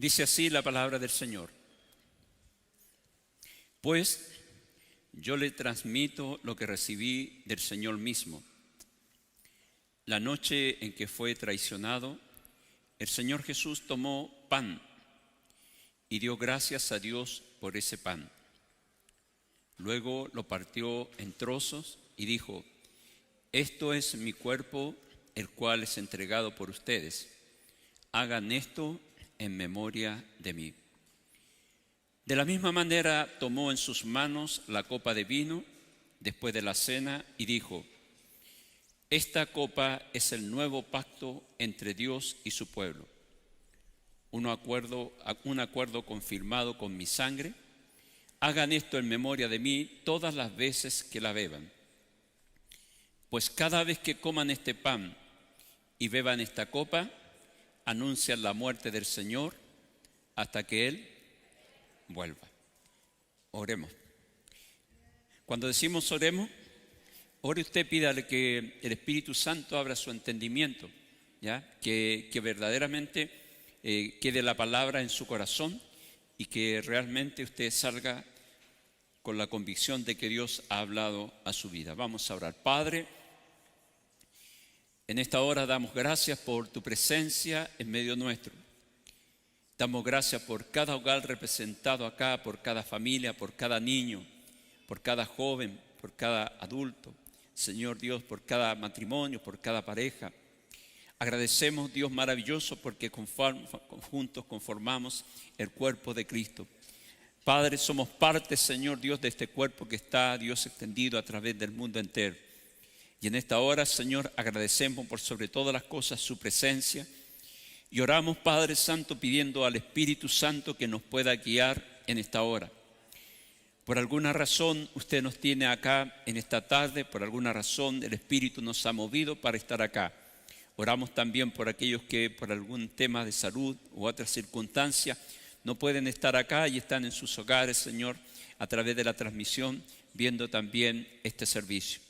Dice así la palabra del Señor. Pues yo le transmito lo que recibí del Señor mismo. La noche en que fue traicionado, el Señor Jesús tomó pan y dio gracias a Dios por ese pan. Luego lo partió en trozos y dijo: esto es mi cuerpo, el cual es entregado por ustedes. Hagan esto en memoria de mí. De la misma manera tomó en sus manos la copa de vino después de la cena y dijo: esta copa es el nuevo pacto entre Dios y su pueblo, un acuerdo confirmado con mi sangre. Hagan esto en memoria de mí todas las veces que la beban. Pues cada vez que coman este pan y beban esta copa, anuncian la muerte del Señor hasta que Él vuelva. Oremos. Cuando decimos oremos, ore usted, pídale que el Espíritu Santo abra su entendimiento, ¿ya? Que verdaderamente quede la palabra en su corazón y que realmente usted salga con la convicción de que Dios ha hablado a su vida. Vamos a orar. Padre, en esta hora damos gracias por tu presencia en medio nuestro. Damos gracias por cada hogar representado acá, por cada familia, por cada niño, por cada joven, por cada adulto. Señor Dios, por cada matrimonio, por cada pareja. Agradecemos, Dios maravilloso, porque juntos conformamos el cuerpo de Cristo. Padre, somos parte, Señor Dios, de este cuerpo que está, Dios, extendido a través del mundo entero. Y en esta hora, Señor, agradecemos por sobre todas las cosas su presencia. Y oramos, Padre Santo, pidiendo al Espíritu Santo que nos pueda guiar en esta hora. Por alguna razón usted nos tiene acá en esta tarde, por alguna razón el Espíritu nos ha movido para estar acá. Oramos también por aquellos que por algún tema de salud u otra circunstancia no pueden estar acá y están en sus hogares, Señor, a través de la transmisión, viendo también este servicio.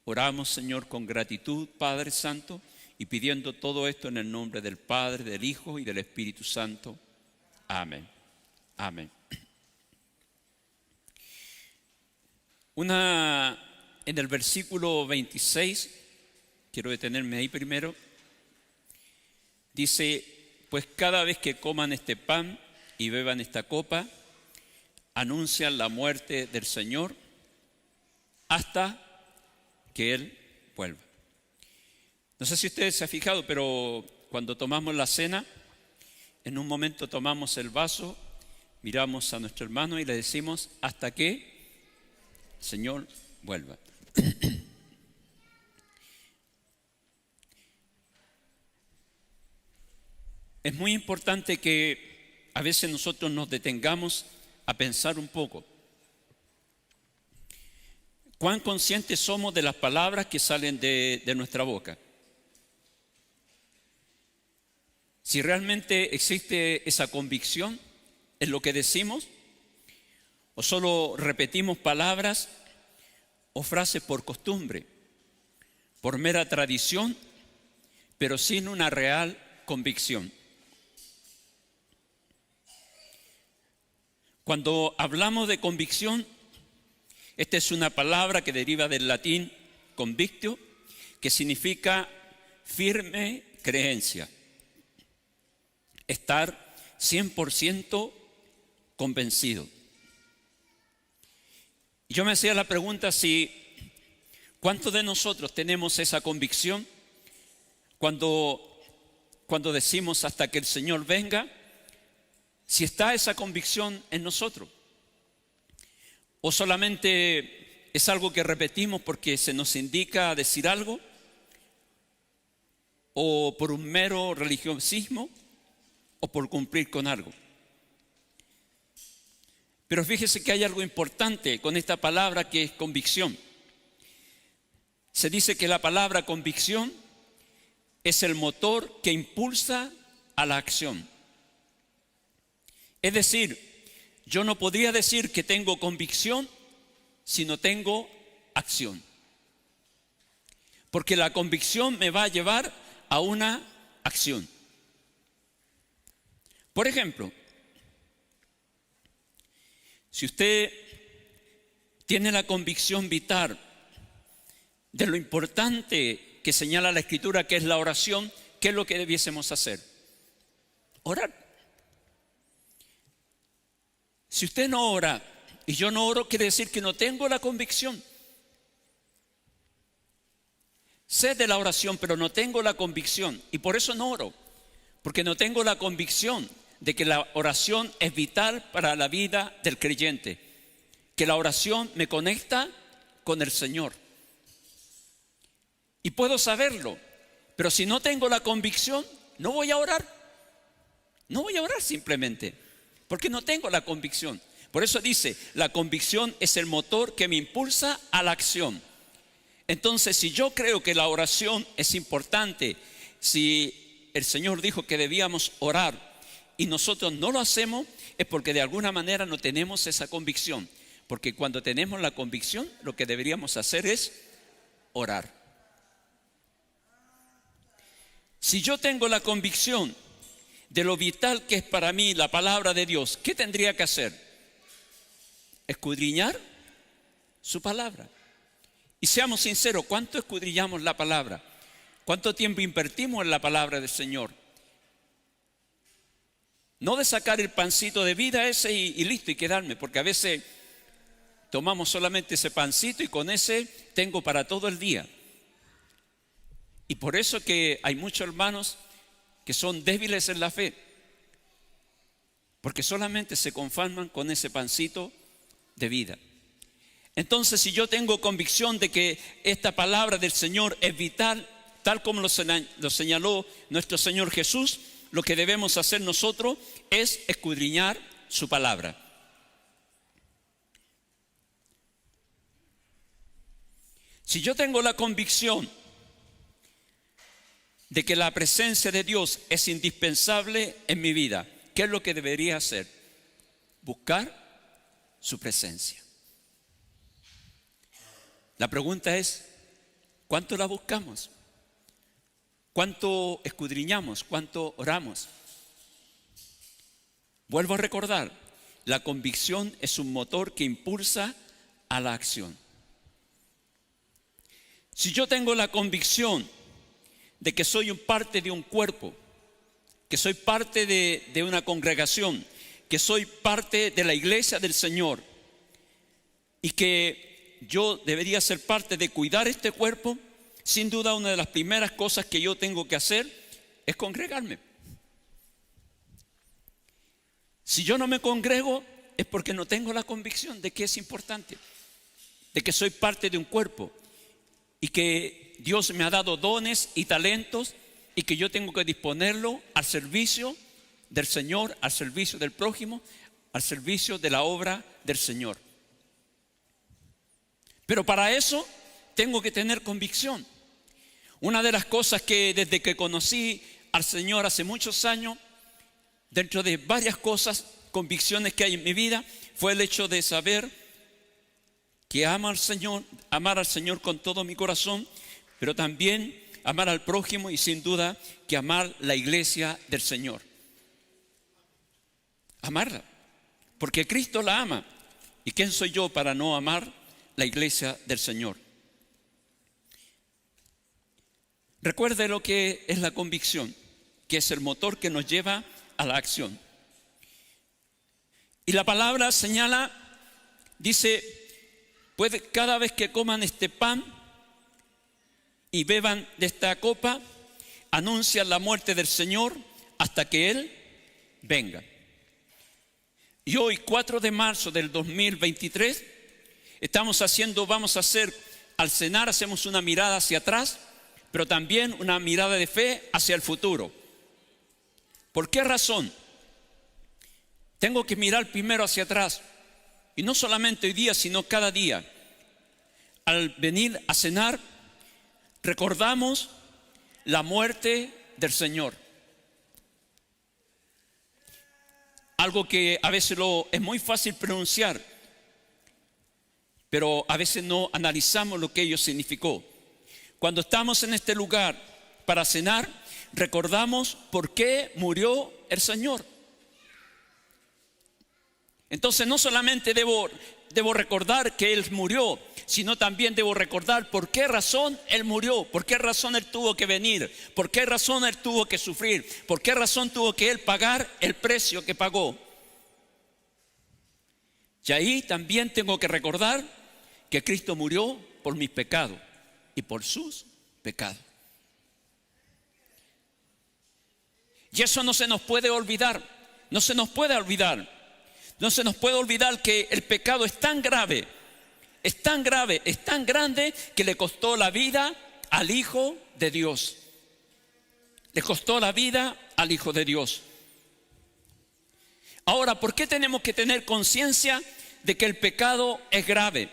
Oramos, Señor, con gratitud, Padre Santo, y pidiendo todo esto en el nombre del Padre, del Hijo y del Espíritu Santo. Amén. Amén. En el versículo 26, quiero detenerme ahí primero, dice: pues cada vez que coman este pan y beban esta copa, anuncian la muerte del Señor hasta que Él vuelva. No sé si usted se ha fijado, pero cuando tomamos la cena, en un momento tomamos el vaso, miramos a nuestro hermano y le decimos: hasta que el Señor vuelva. Es muy importante que a veces nosotros nos detengamos a pensar un poco. ¿Cuán conscientes somos de las palabras que salen de nuestra boca? Si realmente existe esa convicción en lo que decimos, o solo repetimos palabras o frases por costumbre, por mera tradición, pero sin una real convicción. Cuando hablamos de convicción, esta es una palabra que deriva del latín convictio, que significa firme creencia. Estar 100% convencido. Yo me hacía la pregunta ¿cuántos de nosotros tenemos esa convicción cuando decimos hasta que el Señor venga? Si está esa convicción en nosotros, o solamente es algo que repetimos porque se nos indica decir algo, o por un mero religiosismo, o por cumplir con algo. Pero fíjese que hay algo importante con esta palabra que es convicción. Se dice que la palabra convicción es el motor que impulsa a la acción. Es decir, yo no podría decir que tengo convicción si no tengo acción. Porque la convicción me va a llevar a una acción. Por ejemplo, si usted tiene la convicción vital de lo importante que señala la Escritura, que es la oración, ¿qué es lo que debiésemos hacer? Orar. Si usted no ora y yo no oro, quiere decir que no tengo la convicción. Sé de la oración, pero no tengo la convicción, y por eso no oro, porque no tengo la convicción de que la oración es vital para la vida del creyente, que la oración me conecta con el Señor. Y puedo saberlo, pero si no tengo la convicción, no voy a orar. No voy a orar simplemente, porque no tengo la convicción. Por eso dice, la convicción es el motor que me impulsa a la acción. Entonces, si yo creo que la oración es importante, si el Señor dijo que debíamos orar y nosotros no lo hacemos, es porque de alguna manera no tenemos esa convicción. Porque cuando tenemos la convicción, lo que deberíamos hacer es orar. Si yo tengo la convicción de lo vital que es para mí la palabra de Dios, ¿qué tendría que hacer? Escudriñar su palabra. Y seamos sinceros, ¿cuánto escudriñamos la palabra? ¿Cuánto tiempo invertimos en la palabra del Señor? No de sacar el pancito de vida ese y listo y quedarme, porque a veces tomamos solamente ese pancito y con ese tengo para todo el día. Y por eso que hay muchos hermanos que son débiles en la fe, porque solamente se conforman con ese pancito de vida. Entonces, si yo tengo convicción de que esta palabra del Señor es vital, tal como lo señaló nuestro Señor Jesús, lo que debemos hacer nosotros es escudriñar su palabra. Si yo tengo la convicción de que la presencia de Dios es indispensable en mi vida, ¿qué es lo que debería hacer? Buscar su presencia. La pregunta es, ¿cuánto la buscamos? ¿Cuánto escudriñamos? ¿Cuánto oramos? Vuelvo a recordar, la convicción es un motor que impulsa a la acción. Si yo tengo la convicción de que soy parte de un cuerpo, que soy parte de una congregación, que soy parte de la iglesia del Señor y que yo debería ser parte de cuidar este cuerpo, sin duda una de las primeras cosas que yo tengo que hacer es congregarme. Si yo no me congrego es porque no tengo la convicción de que es importante, de que soy parte de un cuerpo y que Dios me ha dado dones y talentos y que yo tengo que disponerlo al servicio del Señor, al servicio del prójimo, al servicio de la obra del Señor. Pero para eso tengo que tener convicción. Una de las cosas que desde que conocí al Señor hace muchos años, dentro de varias cosas, convicciones que hay en mi vida, fue el hecho de saber que amar al Señor con todo mi corazón, pero también amar al prójimo y sin duda que amar la iglesia del Señor. Amarla, porque Cristo la ama. ¿Y quién soy yo para no amar la iglesia del Señor? Recuerde lo que es la convicción, que es el motor que nos lleva a la acción. Y la palabra señala, dice, pues cada vez que coman este pan y beban de esta copa, anuncian la muerte del Señor hasta que Él venga. Y hoy, 4 de marzo del 2023, vamos a hacer, al cenar hacemos una mirada hacia atrás, pero también una mirada de fe hacia el futuro. ¿Por qué razón? Tengo que mirar primero hacia atrás, y no solamente hoy día, sino cada día. Al venir a cenar, recordamos la muerte del Señor. Algo que a veces es muy fácil pronunciar, pero a veces no analizamos lo que ello significó. Cuando estamos en este lugar para cenar, recordamos por qué murió el Señor. Entonces no solamente debo recordar que Él murió, sino también debo recordar por qué razón Él murió, por qué razón Él tuvo que venir, por qué razón Él tuvo que sufrir, por qué razón tuvo que Él pagar el precio que pagó. Y ahí también tengo que recordar que Cristo murió por mis pecados y por sus pecados. Y eso no se nos puede olvidar, no se nos puede olvidar. No se nos puede olvidar que el pecado es tan grave, es tan grave, es tan grande que le costó la vida al Hijo de Dios. Le costó la vida al Hijo de Dios. Ahora, ¿por qué tenemos que tener conciencia de que el pecado es grave?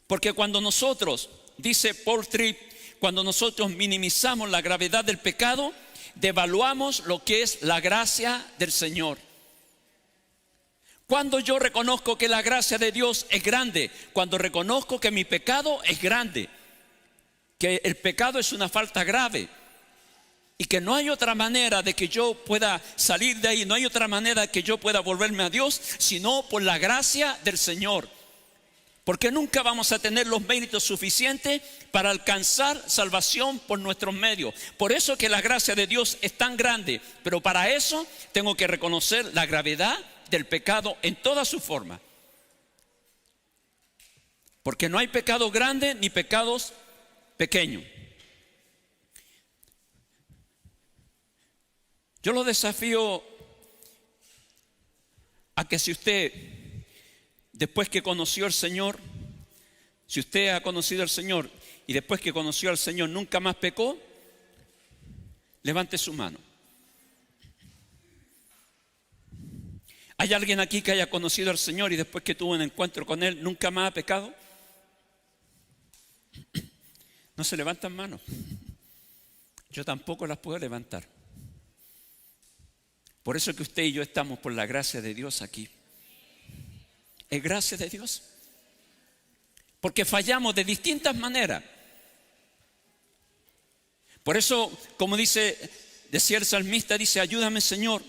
Porque cuando nosotros, dice Paul Tripp, cuando nosotros minimizamos la gravedad del pecado, devaluamos lo que es la gracia del Señor. Cuando yo reconozco que la gracia de Dios es grande, cuando reconozco que mi pecado es grande, que el pecado es una falta grave y que no hay otra manera de que yo pueda salir de ahí, no hay otra manera de que yo pueda volverme a Dios, sino por la gracia del Señor. Porque nunca vamos a tener los méritos suficientes para alcanzar salvación por nuestros medios. Por eso que la gracia de Dios es tan grande, pero para eso tengo que reconocer la gravedad del pecado en toda su forma. Porque no hay pecado grande ni pecados pequeños. Yo lo desafío a que si usted, después que conoció al Señor, si usted ha conocido al Señor y después que conoció al Señor nunca más pecó, levante su mano. ¿Hay alguien aquí que haya conocido al Señor y después que tuvo un encuentro con Él nunca más ha pecado? No se levantan manos. Yo tampoco las puedo levantar. Por eso que usted y yo estamos por la gracia de Dios aquí. Es gracia de Dios. Porque fallamos de distintas maneras. Por eso, como decía el salmista, dice, ayúdame Señor.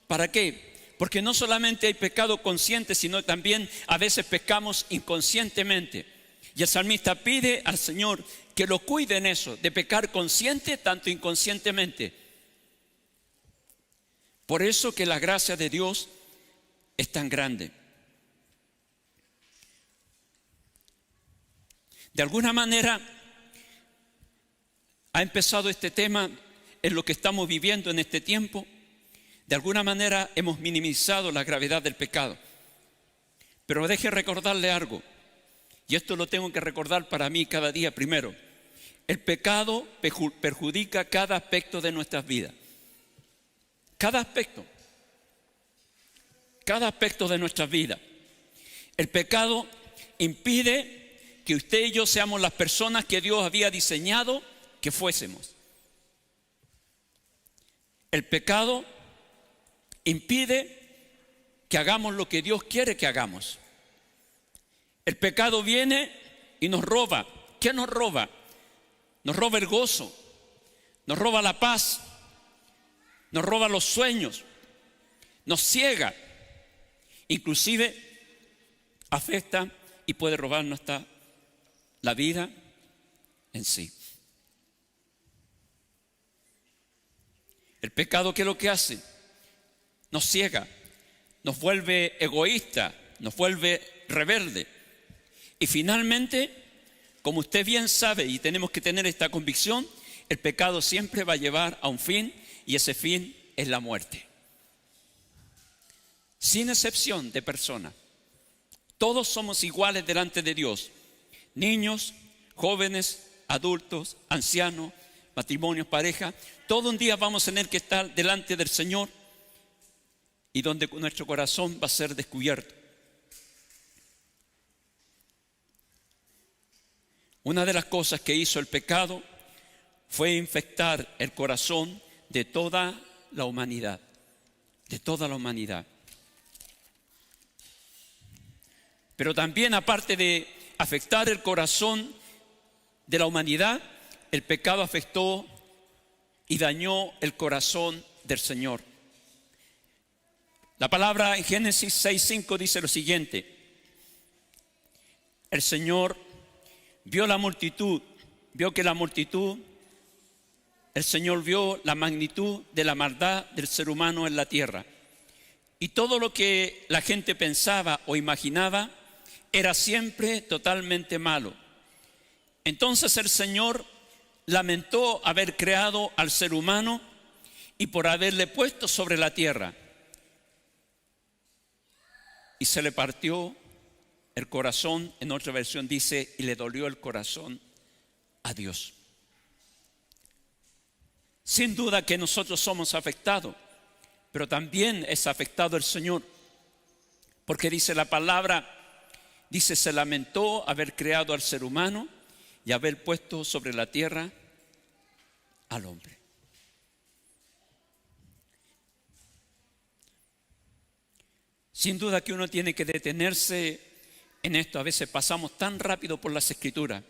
¿Para qué? Porque no solamente hay pecado consciente, sino también a veces pecamos inconscientemente. Y el salmista pide al Señor que lo cuide en eso, de pecar consciente, tanto inconscientemente. Por eso que la gracia de Dios es tan grande. De alguna manera ha empezado este tema en lo que estamos viviendo en este tiempo. De alguna manera hemos minimizado la gravedad del pecado. Pero deje recordarle algo, y esto lo tengo que recordar para mí cada día primero. El pecado perjudica cada aspecto de nuestras vidas. Cada aspecto de nuestras vidas. El pecado impide que usted y yo seamos las personas que Dios había diseñado que fuésemos. El pecado impide que hagamos lo que Dios quiere que hagamos. El pecado viene y nos roba. ¿Qué nos roba? Nos roba el gozo, nos roba la paz, nos roba los sueños, nos ciega, inclusive afecta y puede robarnos hasta la vida en sí. El pecado, ¿qué es lo que hace? Nos ciega, nos vuelve egoísta, nos vuelve rebelde. Y finalmente, como usted bien sabe y tenemos que tener esta convicción, el pecado siempre va a llevar a un fin y ese fin es la muerte. Sin excepción de persona. Todos somos iguales delante de Dios. Niños, jóvenes, adultos, ancianos, matrimonios, pareja. Todo un día vamos a tener que estar delante del Señor y donde nuestro corazón va a ser descubierto. Una de las cosas que hizo el pecado fue infectar el corazón de toda la humanidad. De toda la humanidad. Pero también, aparte de afectar el corazón de la humanidad, el pecado afectó y dañó el corazón del Señor. La palabra en Génesis 6:5 dice lo siguiente: el Señor vio que la multitud, el Señor vio la magnitud de la maldad del ser humano en la tierra, y todo lo que la gente pensaba o imaginaba era siempre totalmente malo. Entonces el Señor lamentó haber creado al ser humano y por haberle puesto sobre la tierra, y se le partió el corazón. En otra versión dice, y le dolió el corazón a Dios. Sin duda que nosotros somos afectados, pero también es afectado el Señor, porque dice la palabra, dice, se lamentó haber creado al ser humano y haber puesto sobre la tierra al hombre. Sin duda que uno tiene que detenerse en esto. A veces pasamos tan rápido por las Escrituras,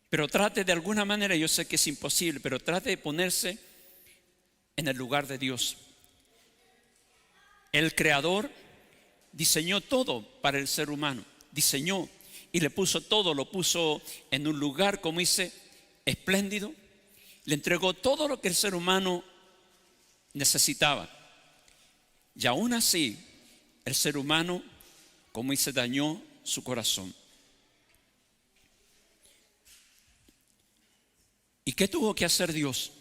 pero trate de alguna manera, yo sé que es imposible, pero trate de ponerse en el lugar de Dios. El Creador diseñó todo para el ser humano, diseñó y le puso todo, lo puso en un lugar, como dice, espléndido. Le entregó todo lo que el ser humano necesitaba. Y aún así, el ser humano, como dice, dañó su corazón. ¿Y qué tuvo que hacer Dios?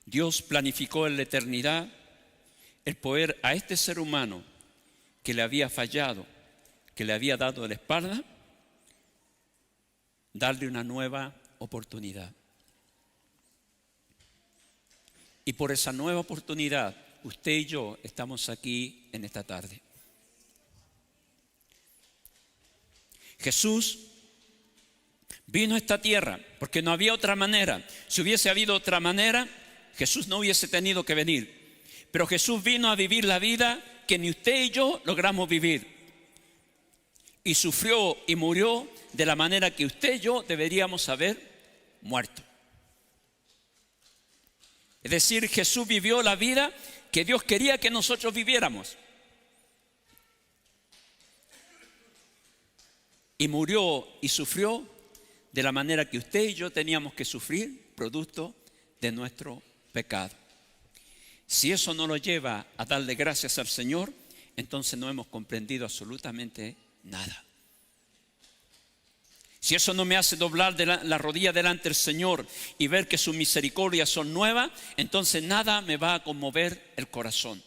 Dios planificó en la eternidad el poder a este ser humano que le había fallado, que le había dado la espalda, darle una nueva oportunidad. Y por esa nueva oportunidad, usted y yo estamos aquí en esta tarde. Jesús vino a esta tierra porque no había otra manera. Si hubiese habido otra manera, Jesús no hubiese tenido que venir. Pero Jesús vino a vivir la vida que ni usted y yo logramos vivir. Y sufrió y murió de la manera que usted y yo deberíamos haber muerto. Es decir, Jesús vivió la vida que Dios quería que nosotros viviéramos. Y murió y sufrió de la manera que usted y yo teníamos que sufrir, producto de nuestro pecado. Si eso no lo lleva a darle gracias al Señor, entonces no hemos comprendido absolutamente nada. Si eso no me hace doblar la rodilla delante del Señor y ver que sus misericordias son nuevas, entonces nada me va a conmover el corazón.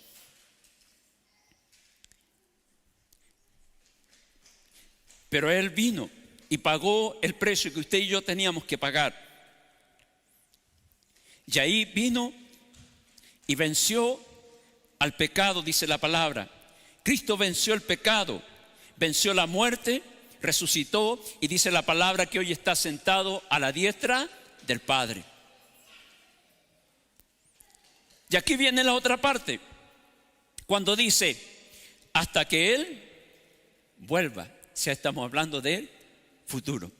Pero Él vino y pagó el precio que usted y yo teníamos que pagar. Y ahí vino y venció al pecado, dice la palabra. Cristo venció el pecado, venció la muerte, resucitó y dice la palabra que hoy está sentado a la diestra del Padre. Y aquí viene la otra parte, cuando dice, hasta que Él vuelva. O sea, estamos hablando del futuro.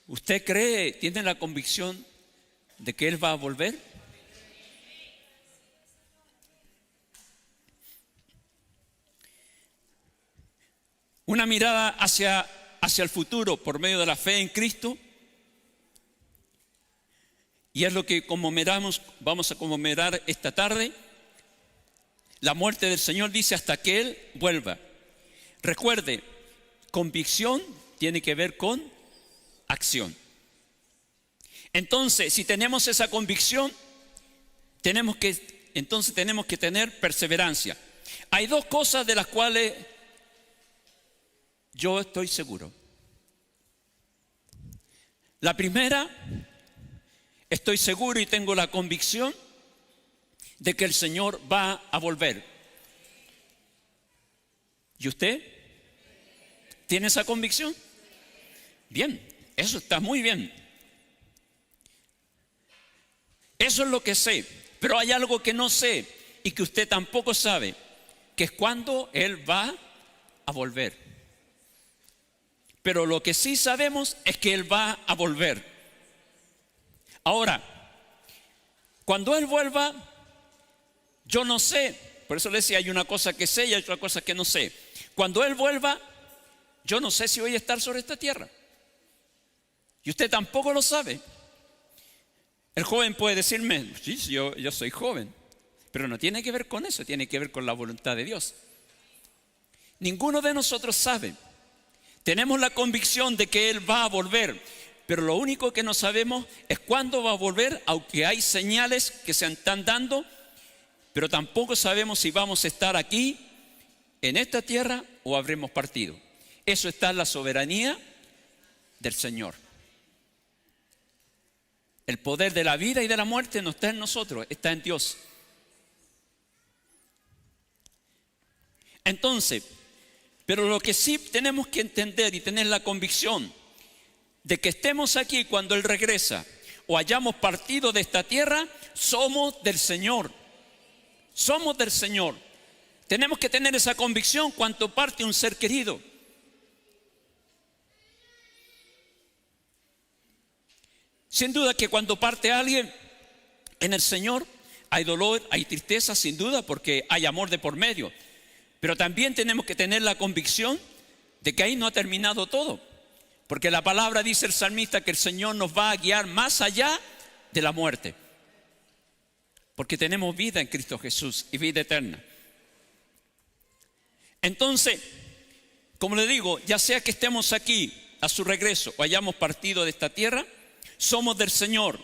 ¿Usted cree, tiene la convicción de que Él va a volver? Una mirada hacia el futuro por medio de la fe en Cristo. Y es lo que vamos a conmemorar esta tarde. La muerte del Señor, dice, hasta que Él vuelva. Recuerde, convicción tiene que ver con acción. Entonces, si tenemos esa convicción, tenemos que tener perseverancia. Hay dos cosas de las cuales yo estoy seguro. La primera, estoy seguro y tengo la convicción de que el Señor va a volver. ¿Y usted tiene esa convicción? Bien, eso está muy bien. Eso es lo que sé, pero hay algo que no sé y que usted tampoco sabe, que es cuándo Él va a volver. Pero lo que sí sabemos es que Él va a volver. Ahora, Cuando Él vuelva, yo no sé. Por eso le decía, hay una cosa que sé y hay otra cosa que no sé. Cuando Él vuelva, yo no sé si voy a estar sobre esta tierra. Y usted tampoco lo sabe. El joven puede decirme, sí, yo soy joven. Pero no tiene que ver con eso, tiene que ver con la voluntad de Dios. Ninguno de nosotros sabe. Tenemos la convicción de que Él va a volver, pero lo único que no sabemos es cuándo va a volver, aunque hay señales que se están dando, pero tampoco sabemos si vamos a estar aquí, en esta tierra, o habremos partido. Eso está en la soberanía del Señor. El poder de la vida y de la muerte no está en nosotros, está en Dios. Entonces, pero lo que sí tenemos que entender y tener la convicción de que estemos aquí cuando Él regresa o hayamos partido de esta tierra, somos del Señor. Somos del Señor. Tenemos que tener esa convicción cuando parte un ser querido. Sin duda que cuando parte alguien en el Señor, hay dolor, hay tristeza, sin duda, porque hay amor de por medio. Pero también tenemos que tener la convicción de que ahí no ha terminado todo. Porque la palabra dice el salmista que el Señor nos va a guiar más allá de la muerte. Porque tenemos vida en Cristo Jesús y vida eterna. Entonces, como le digo, ya sea que estemos aquí a su regreso o hayamos partido de esta tierra, somos del Señor.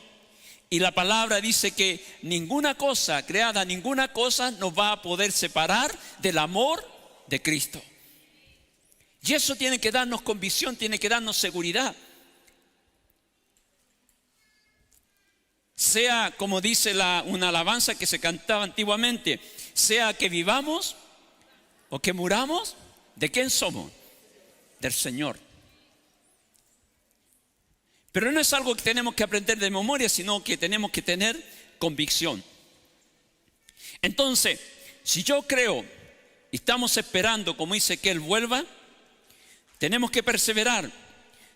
Y la palabra dice que ninguna cosa creada, ninguna cosa nos va a poder separar del amor de Cristo. Y eso tiene que darnos convicción, tiene que darnos seguridad. Sea como dice una alabanza que se cantaba antiguamente, sea que vivamos o que muramos, ¿de quién somos? Del Señor. Pero no es algo que tenemos que aprender de memoria, sino que tenemos que tener convicción. Entonces, si yo creo y estamos esperando, como dice, que Él vuelva, tenemos que perseverar.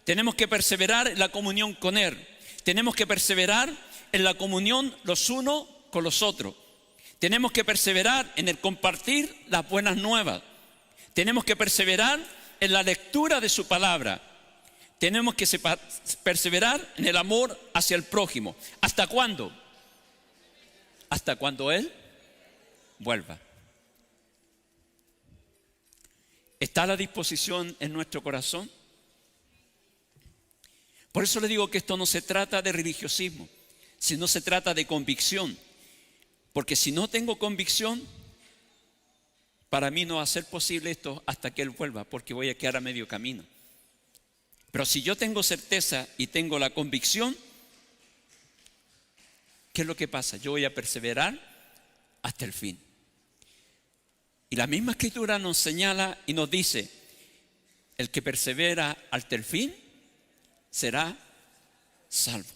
Tenemos que perseverar en la comunión con Él. Tenemos que perseverar en la comunión los unos con los otros. Tenemos que perseverar en el compartir las buenas nuevas. Tenemos que perseverar en la lectura de su palabra. Tenemos que perseverar en el amor hacia el prójimo. ¿Hasta cuándo? Hasta cuando Él vuelva. ¿Está a la disposición en nuestro corazón? Por eso le digo que esto no se trata de religiosismo, sino se trata de convicción. Porque si no tengo convicción, para mí no va a ser posible esto hasta que Él vuelva, porque voy a quedar a medio camino. Pero si yo tengo certeza y tengo la convicción, ¿qué es lo que pasa? Yo voy a perseverar hasta el fin. Y la misma Escritura nos señala y nos dice, el que persevera hasta el fin será salvo.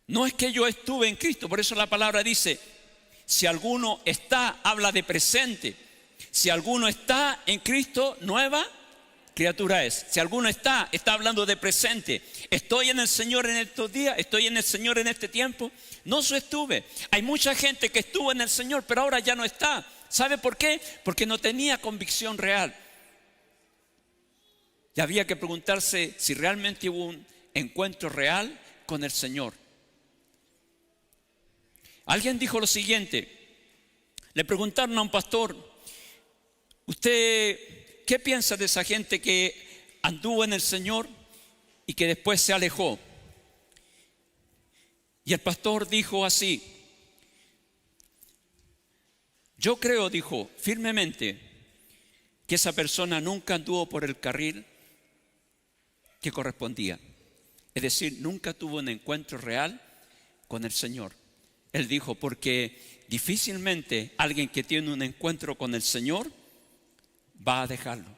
No es que yo estuve en Cristo, por eso la palabra dice, si alguno está, habla de presente, si alguno está en Cristo, nueva criatura es. Si alguno está hablando de presente. Estoy en el Señor en estos días, estoy en el Señor en este tiempo. No yo estuve. Hay mucha gente que estuvo en el Señor, pero ahora ya no está. ¿Sabe por qué? Porque no tenía convicción real. Y había que preguntarse si realmente hubo un encuentro real con el Señor. Alguien dijo lo siguiente. Le preguntaron a un pastor, ¿usted qué piensa de esa gente que anduvo en el Señor y que después se alejó? Y el pastor dijo así, yo creo, dijo firmemente, que esa persona nunca anduvo por el carril que correspondía. Es decir, nunca tuvo un encuentro real con el Señor. Él dijo, porque difícilmente alguien que tiene un encuentro con el Señor va a dejarlo,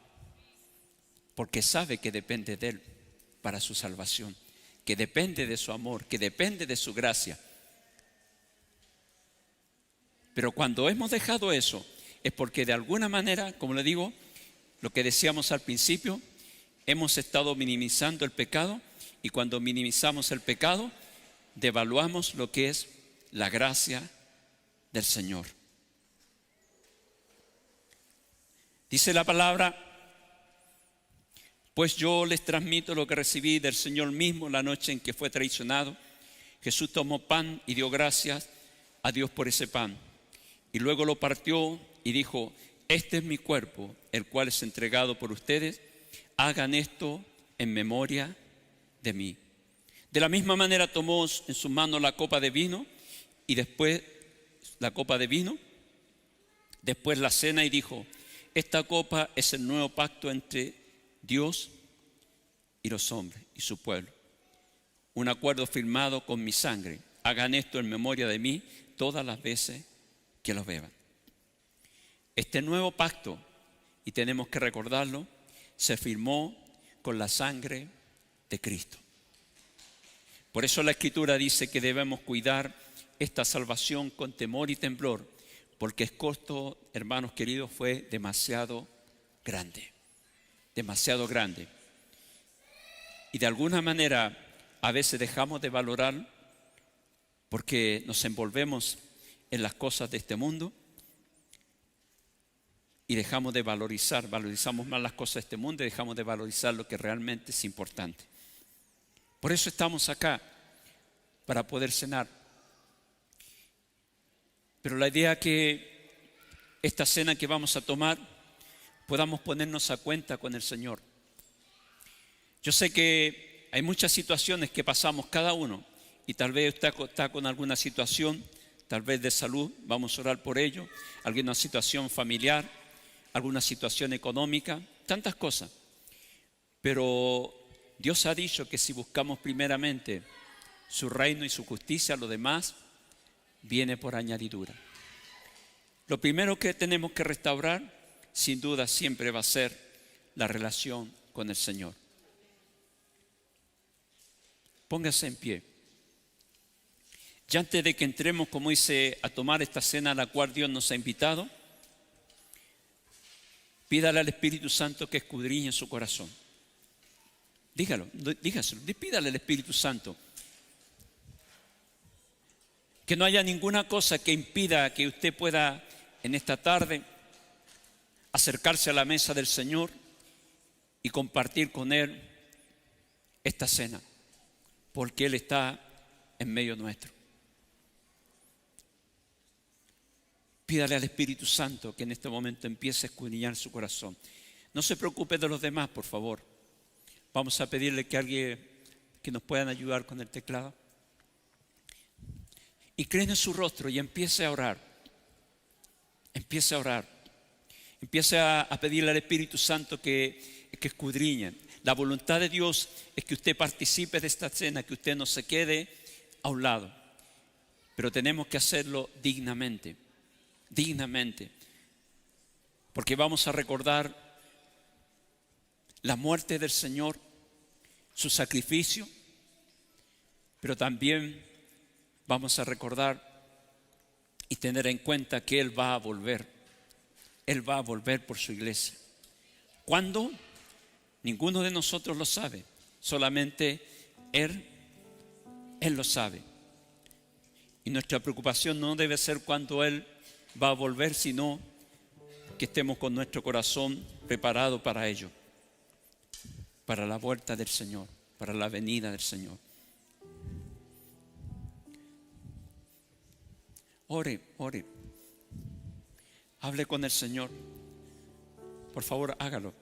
porque sabe que depende de Él para su salvación, que depende de su amor, que depende de su gracia. Pero cuando hemos dejado eso, es porque de alguna manera, como le digo, lo que decíamos al principio, hemos estado minimizando el pecado, y cuando minimizamos el pecado, devaluamos lo que es la gracia del Señor. Dice la palabra: pues yo les transmito lo que recibí del Señor mismo la noche en que fue traicionado. Jesús tomó pan y dio gracias a Dios por ese pan. Y luego lo partió y dijo: este es mi cuerpo, el cual es entregado por ustedes. Hagan esto en memoria de mí. De la misma manera tomó en sus manos la copa de vino y después la cena y dijo: esta copa es el nuevo pacto entre Dios y los hombres y su pueblo, un acuerdo firmado con mi sangre. Hagan esto en memoria de mí todas las veces que lo beban. Este nuevo pacto, y tenemos que recordarlo, se firmó con la sangre de Cristo. Por eso la Escritura dice que debemos cuidar esta salvación con temor y temblor, porque el costo, hermanos queridos, fue demasiado grande. Demasiado grande. Y de alguna manera a veces dejamos de valorar porque nos envolvemos en las cosas de este mundo y dejamos de valorizamos más las cosas de este mundo y dejamos de valorizar lo que realmente es importante. Por eso estamos acá, para poder cenar. Pero la idea es que esta cena que vamos a tomar podamos ponernos a cuenta con el Señor. Yo sé que hay muchas situaciones que pasamos cada uno y tal vez usted está con alguna situación, tal vez de salud, vamos a orar por ello, alguna situación familiar, alguna situación económica, tantas cosas. Pero Dios ha dicho que si buscamos primeramente su reino y su justicia, lo demás viene por añadidura. Lo primero que tenemos que restaurar, sin duda, siempre va a ser la relación con el Señor. Póngase en pie. Ya antes de que entremos, como dice, a tomar esta cena a la cual Dios nos ha invitado, pídale al Espíritu Santo que escudriñe su corazón. Dígaselo, pídale al Espíritu Santo que no haya ninguna cosa que impida que usted pueda en esta tarde acercarse a la mesa del Señor y compartir con Él esta cena, porque Él está en medio nuestro. Pídale al Espíritu Santo que en este momento empiece a escudriñar su corazón. No se preocupe de los demás, por favor. Vamos a pedirle que alguien que nos puedan ayudar con el teclado. Incline su rostro y empiece a orar. Empiece a orar. Empiece a pedirle al Espíritu Santo que escudriñe. La voluntad de Dios es que usted participe de esta cena, que usted no se quede a un lado. Pero tenemos que hacerlo dignamente. Dignamente. Porque vamos a recordar la muerte del Señor, su sacrificio, pero también vamos a recordar y tener en cuenta que Él va a volver. Él va a volver por su iglesia. ¿Cuándo? Ninguno de nosotros lo sabe. Solamente Él lo sabe. Y nuestra preocupación no debe ser cuando Él va a volver, sino que estemos con nuestro corazón preparado para ello. Para la vuelta del Señor, para la venida del Señor. Ore. Hable con el Señor. Por favor, hágalo.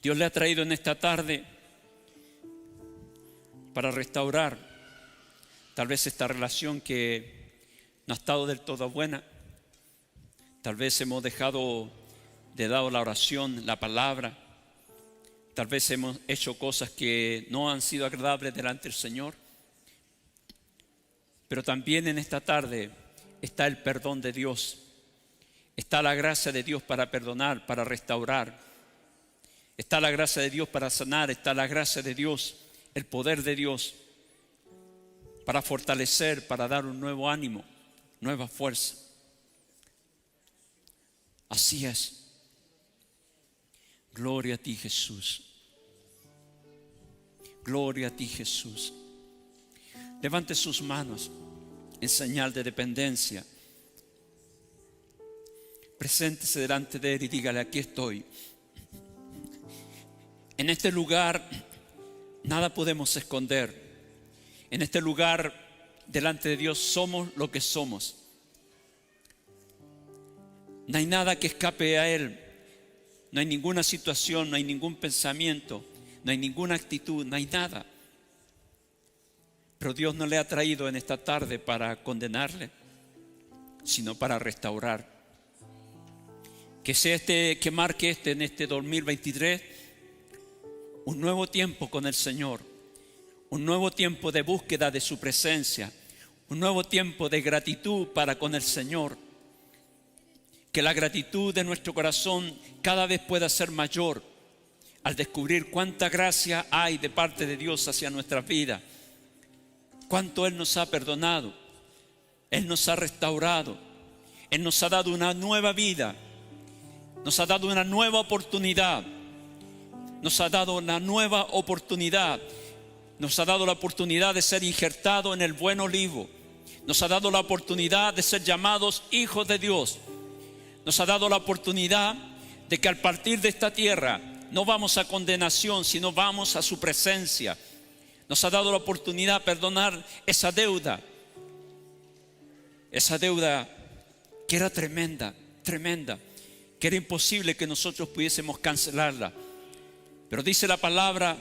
Dios le ha traído en esta tarde para restaurar tal vez esta relación que no ha estado del todo buena. Tal vez hemos dejado de lado la oración, la palabra. Tal vez hemos hecho cosas que no han sido agradables delante del Señor. Pero también en esta tarde está el perdón de Dios. Está la gracia de Dios para perdonar, para restaurar. Está la gracia de Dios para sanar. Está la gracia de Dios, el poder de Dios para fortalecer, para dar un nuevo ánimo, nueva fuerza. Así es. Gloria a ti, Jesús. Gloria a ti, Jesús. Levante sus manos. en señal de dependencia. Preséntese delante de Él y dígale: aquí estoy. En este lugar nada podemos esconder. En este lugar delante de Dios somos lo que somos. No hay nada que escape a Él. No hay ninguna situación, no hay ningún pensamiento, no hay ninguna actitud, no hay nada. Pero Dios no le ha traído en esta tarde para condenarle, sino para restaurar. Que marque en este 2023 un nuevo tiempo con el Señor, un nuevo tiempo de búsqueda de su presencia, un nuevo tiempo de gratitud para con el Señor. Que la gratitud de nuestro corazón cada vez pueda ser mayor al descubrir cuánta gracia hay de parte de Dios hacia nuestras vidas, cuánto Él nos ha perdonado, Él nos ha restaurado, Él nos ha dado una nueva vida, nos ha dado una nueva oportunidad, nos ha dado una nueva oportunidad, nos ha dado la oportunidad de ser injertado en el buen olivo, nos ha dado la oportunidad de ser llamados hijos de Dios. Nos ha dado la oportunidad de que al partir de esta tierra no vamos a condenación, sino vamos a su presencia. Nos ha dado la oportunidad de perdonar esa deuda que era tremenda, que era imposible que nosotros pudiésemos cancelarla. Pero dice la palabra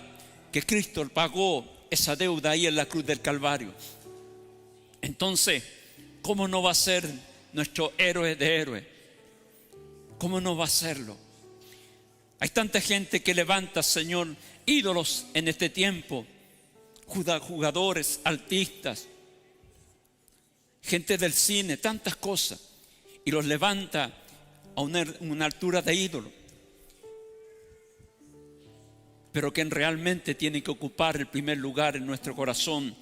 que Cristo pagó esa deuda ahí en la cruz del Calvario. Entonces, ¿cómo no va a ser nuestro héroe de héroes? ¿Cómo no va a serlo? Hay tanta gente que levanta, Señor, ídolos en este tiempo, jugadores, artistas, gente del cine, tantas cosas, y los levanta a una altura de ídolo, pero quien realmente tiene que ocupar el primer lugar en nuestro corazón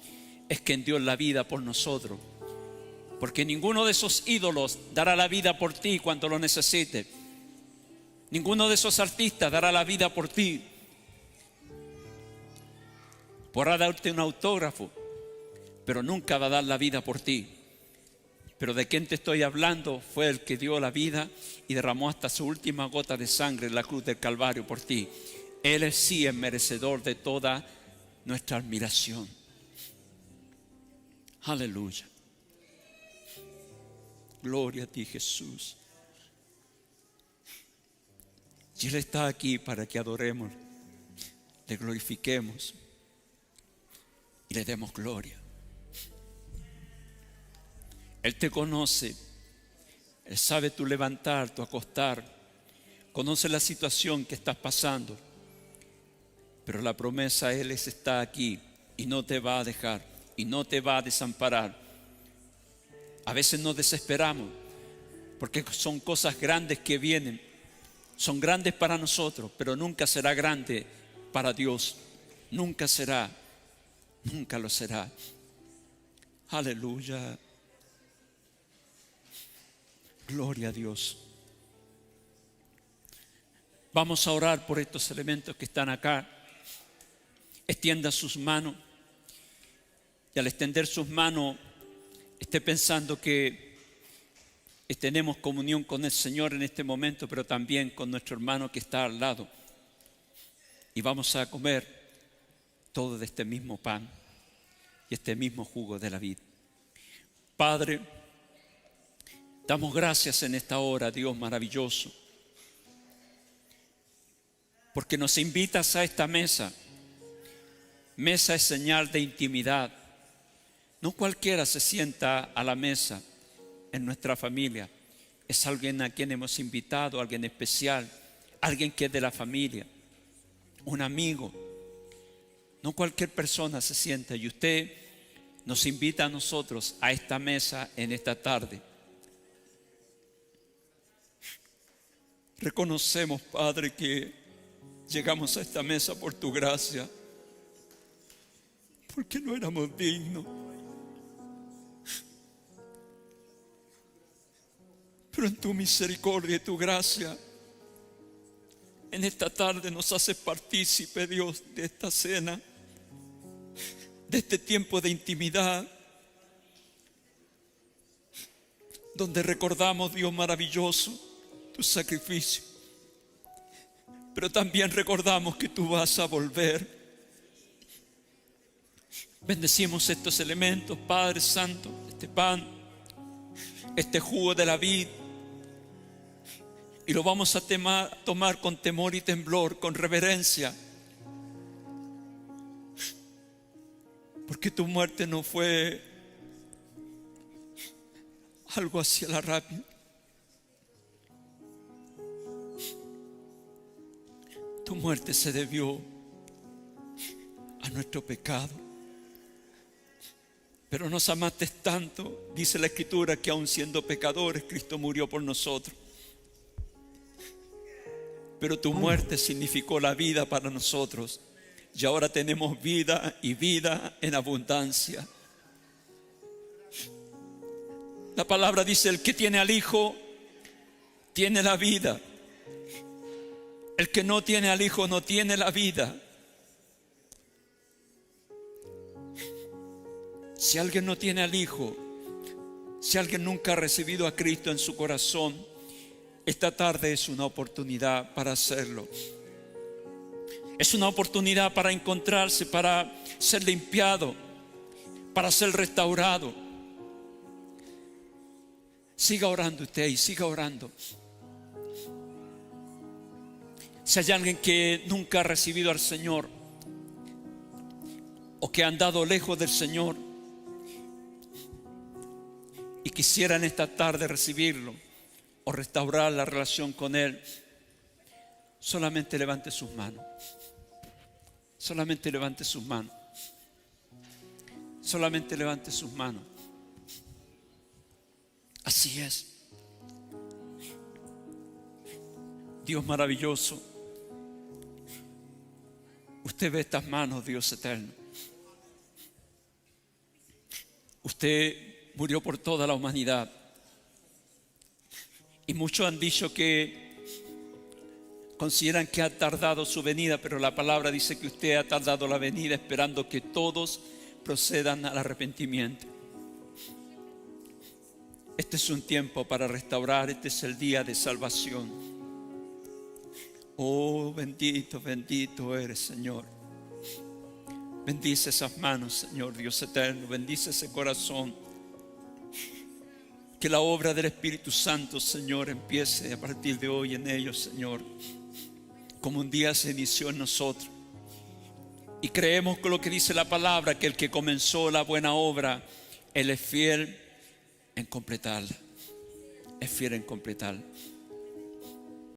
es quien dio la vida por nosotros. Porque ninguno de esos ídolos dará la vida por ti cuando lo necesites. Ninguno de esos artistas dará la vida por ti. Podrá darte un autógrafo, pero nunca va a dar la vida por ti. Pero de quien te estoy hablando fue el que dio la vida y derramó hasta su última gota de sangre en la cruz del Calvario por ti. Él sí es merecedor de toda nuestra admiración. Aleluya. Gloria a ti, Jesús. Y Él está aquí para que adoremos, le glorifiquemos y le demos gloria. Él te conoce, Él sabe tu levantar, tu acostar, conoce la situación que estás pasando, pero la promesa Él está aquí y no te va a dejar y no te va a desamparar. A veces nos desesperamos porque son cosas grandes que vienen, son grandes para nosotros, pero nunca será grande para Dios. Nunca será, nunca lo será. Aleluya. Gloria a Dios. Vamos a orar por estos elementos que están acá. Extienda sus manos y al extender sus manos esté pensando que tenemos comunión con el Señor en este momento, pero también con nuestro hermano que está al lado. Y vamos a comer todo de este mismo pan y este mismo jugo de la vida. Padre, damos gracias en esta hora, Dios maravilloso, porque nos invitas a esta mesa. Mesa es señal de intimidad. No cualquiera se sienta a la mesa en nuestra familia. Es alguien a quien hemos invitado, alguien especial, alguien que es de la familia, un amigo. No cualquier persona se sienta y usted nos invita a nosotros a esta mesa en esta tarde. Reconocemos, Padre, que llegamos a esta mesa por tu gracia, porque no éramos dignos. Pero en tu misericordia y tu gracia, en esta tarde nos haces partícipe, Dios, de esta cena, de este tiempo de intimidad, donde recordamos, Dios maravilloso, tu sacrificio. Pero también recordamos que tú vas a volver. Bendecimos estos elementos, Padre Santo, este pan, este jugo de la vid, y lo vamos a tomar con temor y temblor, con reverencia, porque tu muerte no fue algo hacia la rápida. Tu muerte se debió a nuestro pecado. Pero nos amaste tanto, dice la Escritura, que aun siendo pecadores, Cristo murió por nosotros. Pero tu muerte significó la vida para nosotros. Y ahora tenemos vida y vida en abundancia. La palabra dice: el que tiene al Hijo tiene la vida. El que no tiene al Hijo no tiene la vida. Si alguien no tiene al Hijo, si alguien nunca ha recibido a Cristo en su corazón, esta tarde es una oportunidad para hacerlo. Es una oportunidad para encontrarse, para ser limpiado, para ser restaurado. Siga orando usted y siga orando. Si hay alguien que nunca ha recibido al Señor, o que ha andado lejos del Señor y quisiera en esta tarde recibirlo o restaurar la relación con Él, solamente levante sus manos. Solamente levante sus manos. Solamente levante sus manos. Así es. Dios maravilloso, usted ve estas manos, Dios eterno. Usted murió por toda la humanidad. Y muchos han dicho que consideran que ha tardado su venida, pero la palabra dice que usted ha tardado la venida esperando que todos procedan al arrepentimiento. Este es un tiempo para restaurar, este es el día de salvación. Oh, bendito, bendito eres, Señor. Bendice esas manos, Señor Dios eterno, bendice ese corazón. Que la obra del Espíritu Santo, Señor, empiece a partir de hoy en ellos, Señor, como un día se inició en nosotros. Y creemos con lo que dice la palabra, que el que comenzó la buena obra, Él es fiel en completarla. Es fiel en completarla.